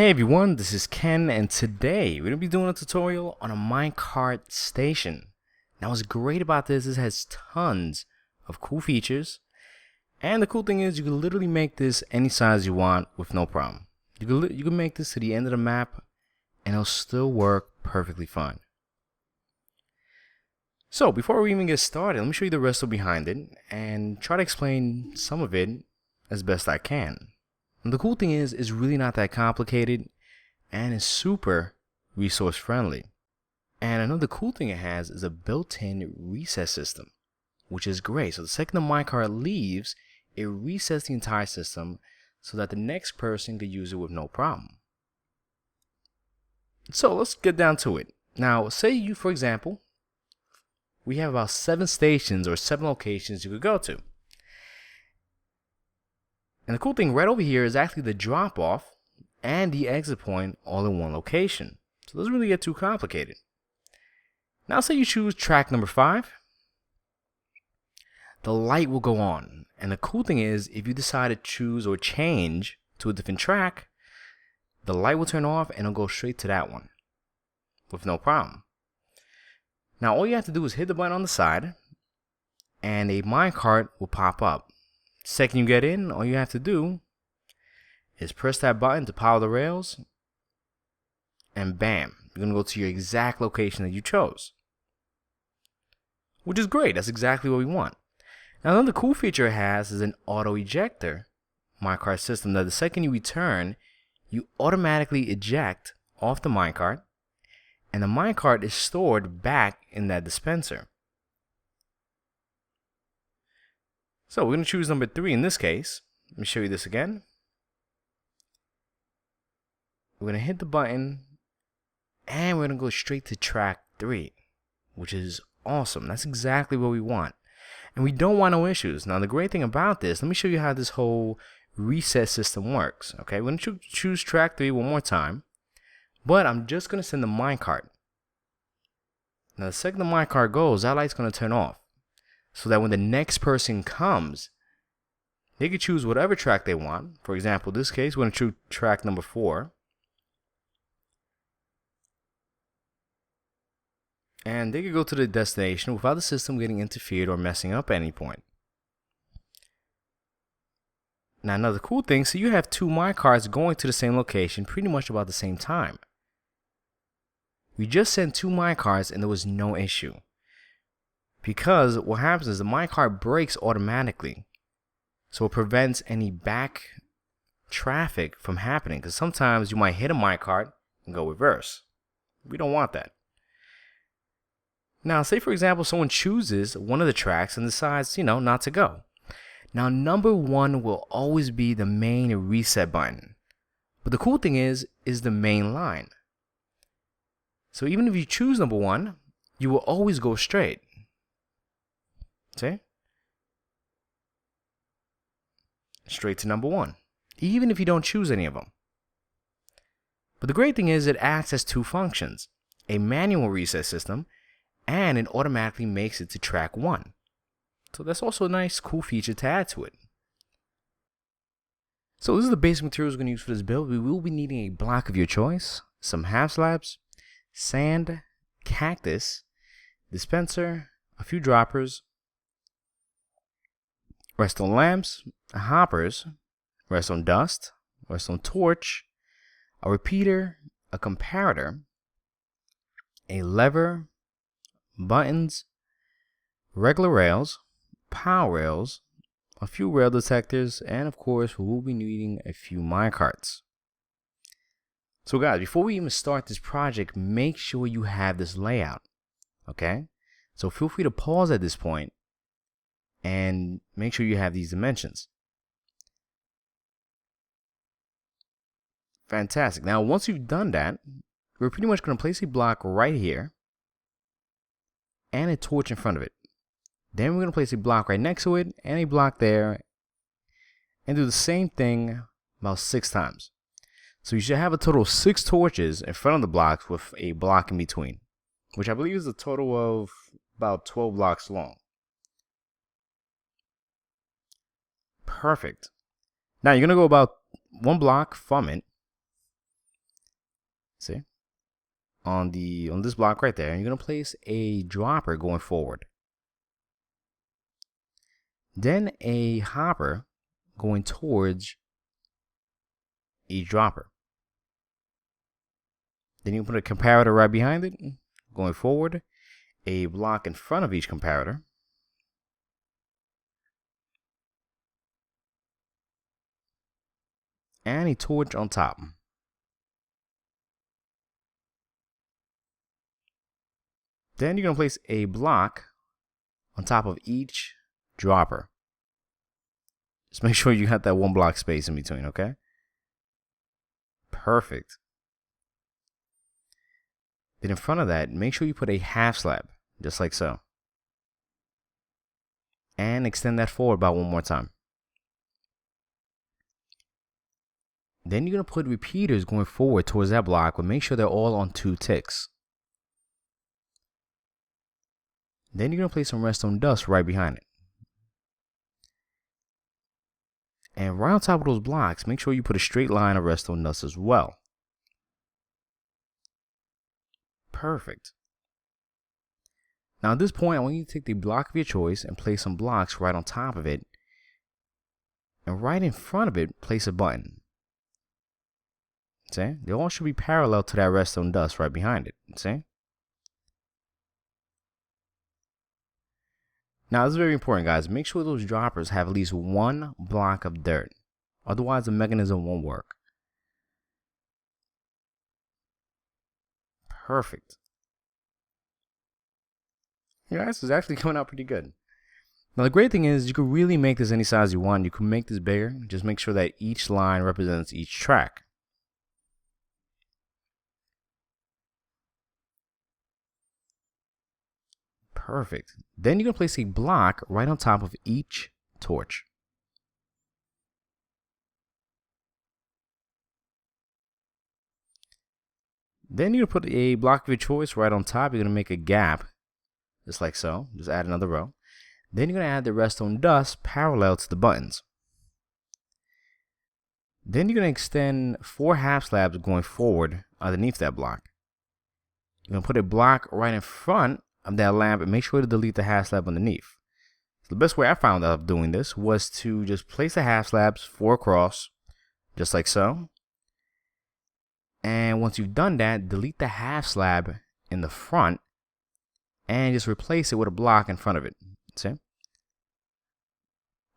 Hey everyone, this is Ken, and today we're going to be doing a tutorial on a Minecart Station. Now what's great about this is it has tons of cool features, and the cool thing is you can literally make this any size you want with no problem. You can make this to the end of the map and it'll still work perfectly fine. So before we even get started, let me show you the rest of behind it and try to explain some of it as best I can. And the cool thing is it's really not that complicated and it's super resource friendly. And another cool thing it has is a built-in reset system, which is great. So the second the minecart leaves, it resets the entire system so that the next person could use it with no problem. So let's get down to it. Now, say you, for example, we have about 7 stations or 7 locations you could go to. And the cool thing right over here is actually the drop off and the exit point all in one location. So it doesn't really get too complicated. Now say you choose track number 5. The light will go on. And the cool thing is if you decide to choose or change to a different track, the light will turn off and it'll go straight to that one with no problem. Now all you have to do is hit the button on the side and a minecart will pop up. Second you get in, all you have to do is press that button to power the rails, and bam, you're gonna go to your exact location that you chose, which is great. That's exactly what we want. Now another cool feature it has is an auto ejector minecart system that the second you return, you automatically eject off the minecart, and the minecart is stored back in that dispenser. So we're going to choose number 3 in this case. Let me show you this again. We're going to hit the button and we're going to go straight to track 3, which is awesome. That's exactly what we want. And we don't want no issues. Now the great thing about this, let me show you how this whole reset system works. Okay, we're going to choose track 3 one more time, but I'm just going to send the minecart. Now the second the minecart goes, that light's going to turn off, so that when the next person comes, they can choose whatever track they want. For example, in this case, we're going to choose track number 4. And they could go to the destination without the system getting interfered or messing up at any point. Now another cool thing, so you have 2 minecarts going to the same location pretty much about the same time. We just sent 2 minecarts and there was no issue. Because what happens is the minecart brakes automatically, so it prevents any back traffic from happening, because sometimes you might hit a minecart and go reverse. We don't want that. Now say for example someone chooses one of the tracks and decides not to go. Now number 1 will always be the main reset button, but the cool thing is the main line. So even if you choose number 1, you will always go straight. See? Straight to number 1, even if you don't choose any of them. But the great thing is it acts as 2 functions, a manual reset system, and it automatically makes it to track 1. So that's also a nice cool feature to add to it. So this is the basic materials we're going to use for this build. We will be needing a block of your choice, some half slabs, sand, cactus, dispenser, a few droppers, redstone lamps, hoppers, redstone dust, redstone torch, a repeater, a comparator, a lever, buttons, regular rails, power rails, a few rail detectors, and of course we will be needing a few minecarts. So guys, before we even start this project, make sure you have this layout, okay? So feel free to pause at this point and make sure you have these dimensions. Fantastic. Now once you've done that, we're pretty much going to place a block right here and a torch in front of it. Then we're going to place a block right next to it and a block there, and do the same thing about 6 times. So you should have a total of 6 torches in front of the blocks with a block in between, which I believe is a total of about 12 blocks long. Perfect. Now you're going to go about 1 block from it See? On this block right there, and you're going to place a dropper going forward. Then a hopper going towards each dropper. Then you put a comparator right behind it, going forward. A block in front of each comparator. And a torch on top. Then you're going to place a block on top of each dropper. Just make sure you have that one block space in between, okay? Perfect. Then in front of that, make sure you put a half slab, just like so. And extend that forward about one more time. Then you're going to put repeaters going forward towards that block, but make sure they're all on 2 ticks. Then you're going to place some redstone dust right behind it. And right on top of those blocks, make sure you put a straight line of redstone dust as well. Perfect. Now at this point, I want you to take the block of your choice and place some blocks right on top of it. And right in front of it, place a button. See? They all should be parallel to that redstone dust right behind it. See? Now, this is very important, guys. Make sure those droppers have at least 1 block of dirt. Otherwise, the mechanism won't work. Perfect. Yeah, this is actually coming out pretty good. Now, the great thing is you can really make this any size you want. You can make this bigger. Just make sure that each line represents each track. Perfect. Then you're going to place a block right on top of each torch. Then you're going to put a block of your choice right on top. You're going to make a gap, just like so. Just add another row. Then you're going to add the redstone dust parallel to the buttons. Then you're going to extend 4 half slabs going forward underneath that block. You're going to put a block right in front of that lamp and make sure to delete the half slab underneath. The best way I found out of doing this was to just place the half slabs 4 across, just like so. And once you've done that, delete the half slab in the front and just replace it with a block in front of it. See?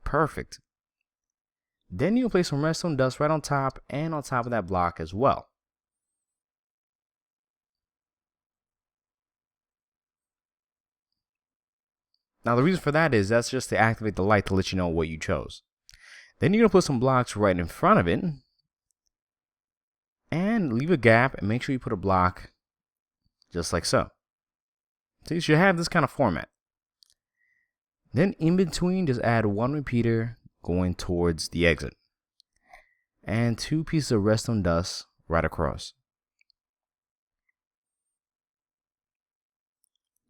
Perfect. Then you'll place some redstone dust right on top and on top of that block as well. Now the reason for that is that's just to activate the light to let you know what you chose. Then you're going to put some blocks right in front of it. And leave a gap and make sure you put a block just like so. So you should have this kind of format. Then in between, just add 1 repeater going towards the exit. And 2 pieces of redstone dust right across.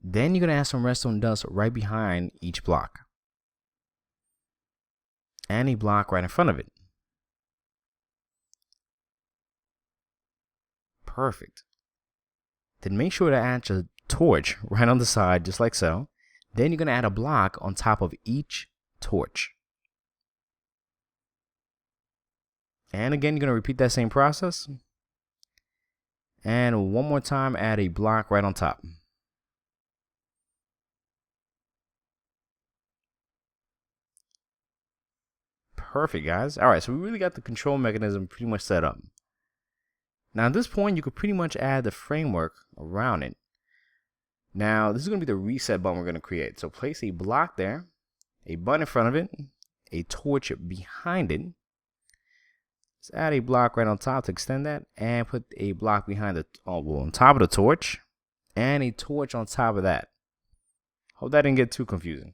Then you're going to add some redstone dust right behind each block. And a block right in front of it. Perfect. Then make sure to add a torch right on the side, just like so. Then you're going to add a block on top of each torch. And again, you're going to repeat that same process. And one more time, add a block right on top. Perfect, guys. All right, so we really got the control mechanism pretty much set up. Now at this point, you could pretty much add the framework around it. Now this is going to be the reset button we're going to create. So place a block there, a button in front of it, a torch behind it. Let's add a block right on top to extend that, and put a block behind the on top of the torch, and a torch on top of that. Hope that didn't get too confusing.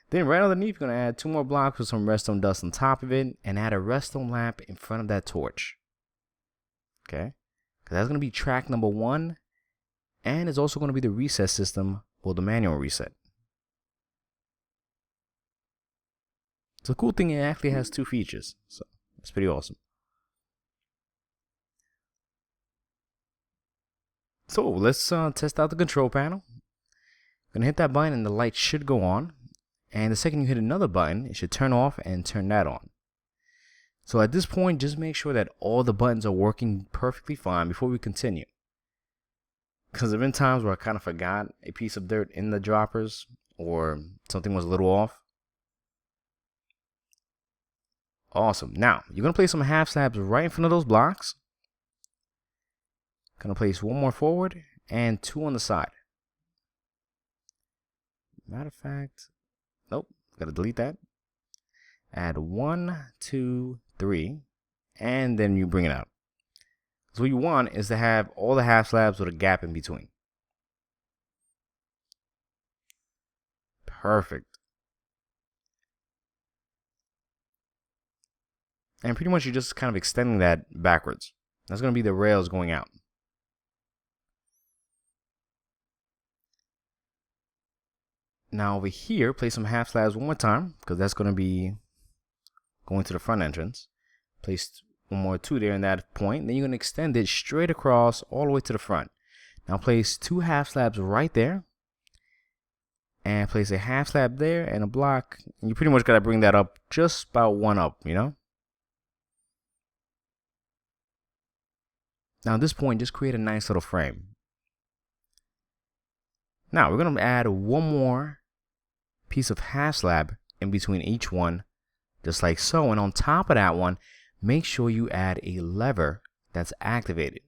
Then right underneath, you're going to add 2 more blocks with some redstone dust on top of it, and add a redstone lamp in front of that torch. Okay. That's going to be track number 1, and it's also going to be the reset system or the manual reset. So the cool thing, it actually has 2 features, so it's pretty awesome. So let's test out the control panel. Gonna hit that button and the light should go on. And the second you hit another button, it should turn off and turn that on. So at this point, just make sure that all the buttons are working perfectly fine before we continue. Because there have been times where I kind of forgot a piece of dirt in the droppers or something was a little off. Awesome. Now, you're going to place some half slabs right in front of those blocks. Going to place one more forward and two on the side. Matter of fact, nope, got to delete that. Add 1, 2, 3, and then you bring it out. So what you want is to have all the half slabs with a gap in between. Perfect. And pretty much you're just kind of extending that backwards. That's going to be the rails going out. Now over here, place some half slabs one more time, because that's going to be going to the front entrance. Place one more 2 there in that point. Then you're going to extend it straight across all the way to the front. Now place 2 half slabs right there. And place a half slab there and a block. And you pretty much got to bring that up just about 1 up, you know. Now at this point, just create a nice little frame. Now we're going to add one more piece of half slab in between each one, just like so. And on top of that one, make sure you add a lever that's activated.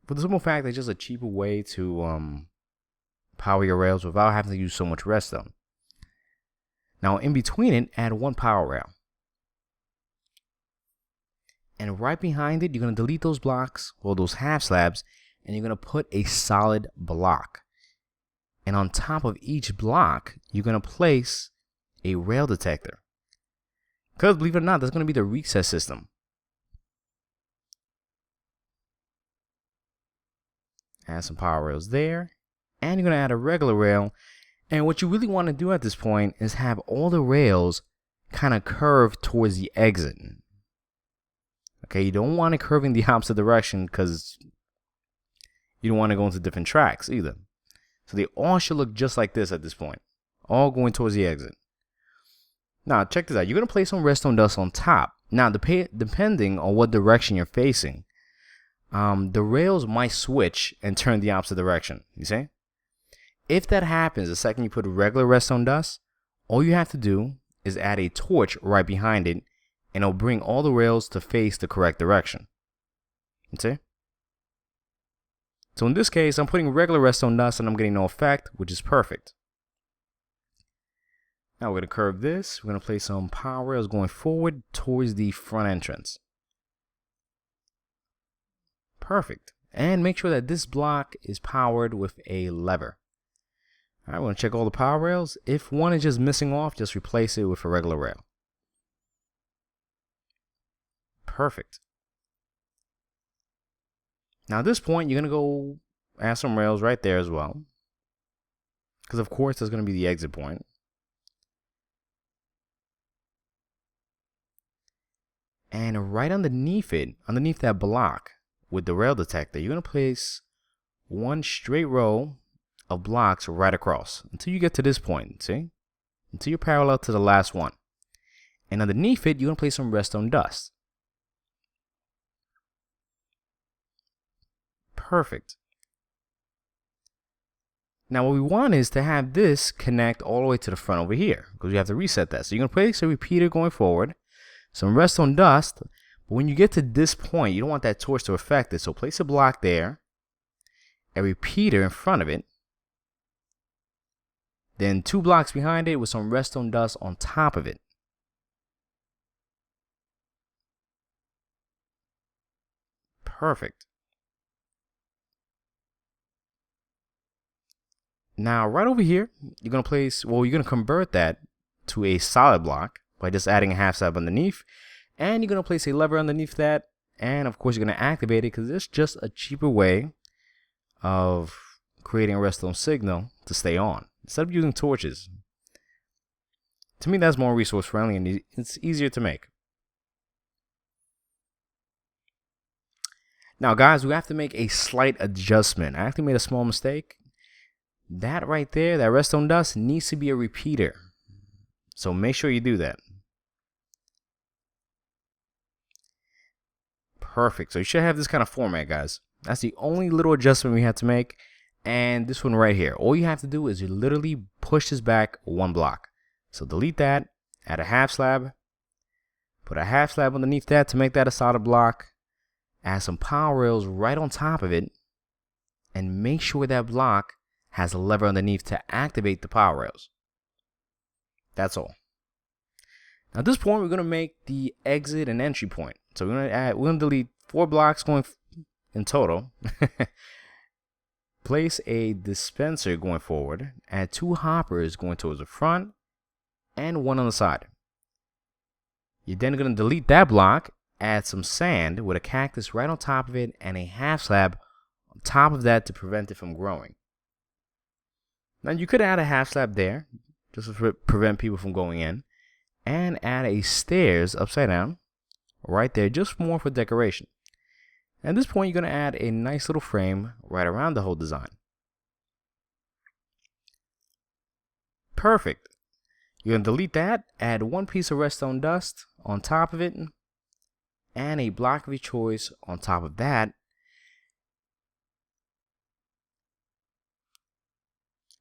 For the simple fact that it's just a cheaper way to power your rails without having to use so much redstone. Now in between it, add 1 power rail. And right behind it, you're going to delete those blocks, or those half slabs, and you're going to put a solid block. And on top of each block, you're going to place a rail detector. Because believe it or not, that's going to be the reset system. Add some power rails there. And you're going to add a regular rail. And what you really want to do at this point is have all the rails kind of curve towards the exit. Okay, you don't want it curving the opposite direction because you don't want to go into different tracks either. So they all should look just like this at this point. All going towards the exit. Now, check this out. You're going to place some redstone dust on top. Now, depending on what direction you're facing, the rails might switch and turn the opposite direction. You see? If that happens the second you put regular redstone dust, all you have to do is add a torch right behind it, and it'll bring all the rails to face the correct direction. You see? So in this case, I'm putting regular redstone dust and I'm getting no effect, which is perfect. Now we're going to curve this. We're going to place some power rails going forward towards the front entrance. Perfect. And make sure that this block is powered with a lever. All right, we're going to check all the power rails. If one is just missing off, just replace it with a regular rail. Perfect. Now at this point, you're going to go add some rails right there as well. Because of course, that's going to be the exit point. And right underneath it, underneath that block with the rail detector, you're going to place one straight row of blocks right across until you get to this point, see? Until you're parallel to the last one. And underneath it, you're going to place some redstone dust. Perfect. Now what we want is to have this connect all the way to the front over here, because you have to reset that. So you're going to place a repeater going forward, some redstone dust, but when you get to this point, you don't want that torch to affect it. So place a block there, a repeater in front of it, then 2 blocks behind it with some redstone dust on top of it. Perfect. Now, right over here, you're going to place, well, you're going to convert that to a solid block by just adding a half slab underneath. And you're going to place a lever underneath that. And, of course, you're going to activate it because it's just a cheaper way of creating a redstone signal to stay on instead of using torches. To me, that's more resource friendly and it's easier to make. Now, guys, we have to make a slight adjustment. I actually made a small mistake. That right there, that redstone dust, needs to be a repeater. So make sure you do that. Perfect. So you should have this kind of format, guys. That's the only little adjustment we have to make. And this one right here, all you have to do is you literally push this back one block. So delete that, add a half slab, put a half slab underneath that to make that a solid block, add some power rails right on top of it, and make sure that block has a lever underneath to activate the power rails. That's all. Now at this point, we're going to make the exit and entry point. So we're going to delete 4 blocks going in total. Place a dispenser going forward, add 2 hoppers going towards the front, and 1 on the side. You're then going to delete that block, add some sand with a cactus right on top of it, and a half slab on top of that to prevent it from growing. Now you could add a half slab there, just to prevent people from going in, and add a stairs upside down, right there, just more for decoration. At this point, you're going to add a nice little frame right around the whole design. Perfect. You're going to delete that, add 1 piece of redstone dust on top of it, and a block of your choice on top of that.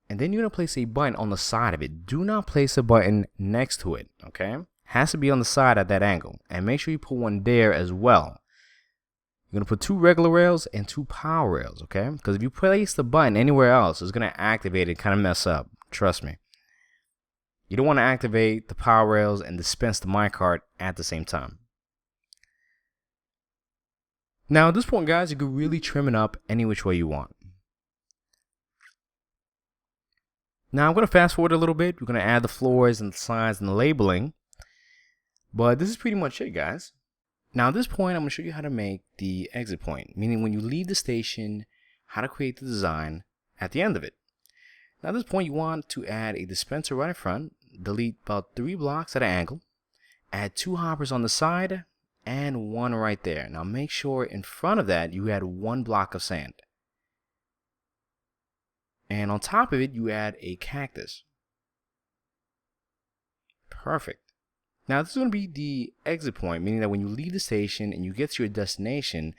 And then you're going to place a button on the side of it. Do not place a button next to it, okay? Has to be on the side at that angle. And make sure you put one there as well. You're going to put 2 regular rails and 2 power rails, okay? Because if you place the button anywhere else, it's going to activate it and kind of mess up. Trust me. You don't want to activate the power rails and dispense the minecart at the same time. Now, at this point, guys, you can really trim it up any which way you want. Now, I'm going to fast forward a little bit. We're going to add the floors and the sides and the labeling. But this is pretty much it, guys. Now at this point, I'm going to show you how to make the exit point, meaning when you leave the station, how to create the design at the end of it. Now at this point, you want to add a dispenser right in front, delete about 3 blocks at an angle, add 2 hoppers on the side, and 1 right there. Now make sure in front of that, you add 1 block of sand. And on top of it, you add a cactus. Perfect. Now this is going to be the exit point, meaning that when you leave the station and you get to your destination,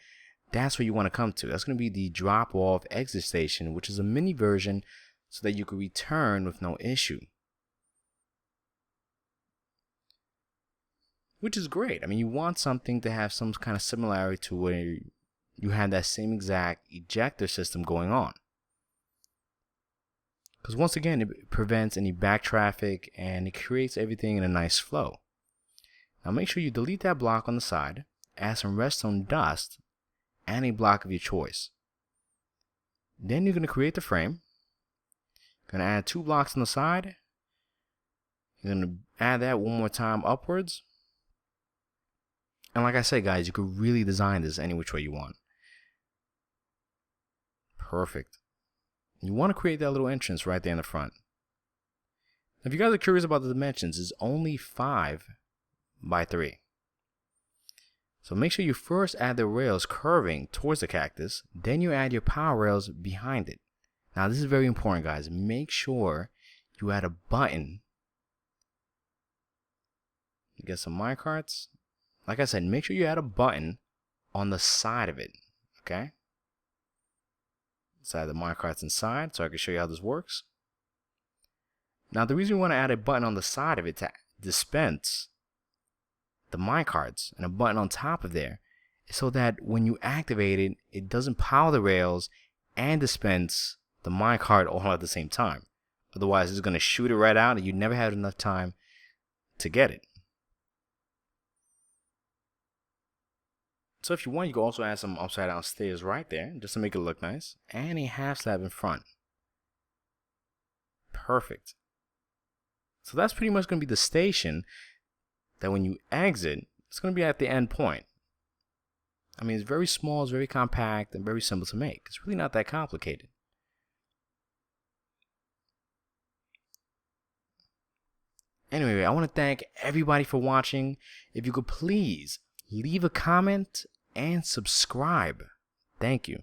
that's where you want to come to. That's going to be the drop-off exit station, which is a mini version so that you can return with no issue. Which is great. I mean, you want something to have some kind of similarity to where you have that same exact ejector system going on. Because once again, it prevents any back traffic and it creates everything in a nice flow. Now make sure you delete that block on the side, add some redstone dust, and a block of your choice. Then you're going to create the frame. You're going to add 2 blocks on the side. You're going to add that 1 more time upwards. And like I said, guys, you could really design this any which way you want. Perfect. You want to create that little entrance right there in the front. If you guys are curious about the dimensions, it's only 5 by 3. So make sure you first add the rails curving towards the cactus, then you add your power rails behind it. Now this is very important, guys. Make sure you add a button. You get some minecarts. Like I said, make sure you add a button on the side of it, okay? Side the minecarts inside so I can show you how this works. Now the reason we want to add a button on the side of it to dispense the minecarts and a button on top of there is so that when you activate it, it doesn't power the rails and dispense the minecart all at the same time. Otherwise, it's going to shoot it right out and you never have enough time to get it. So if you want, you can also add some upside down stairs right there just to make it look nice, and a half slab in front. Perfect. So that's pretty much going to be the station that when you exit, it's going to be at the end point. I mean, it's very small, it's very compact, and very simple to make. It's really not that complicated. Anyway, I want to thank everybody for watching. If you could please leave a comment and subscribe. Thank you.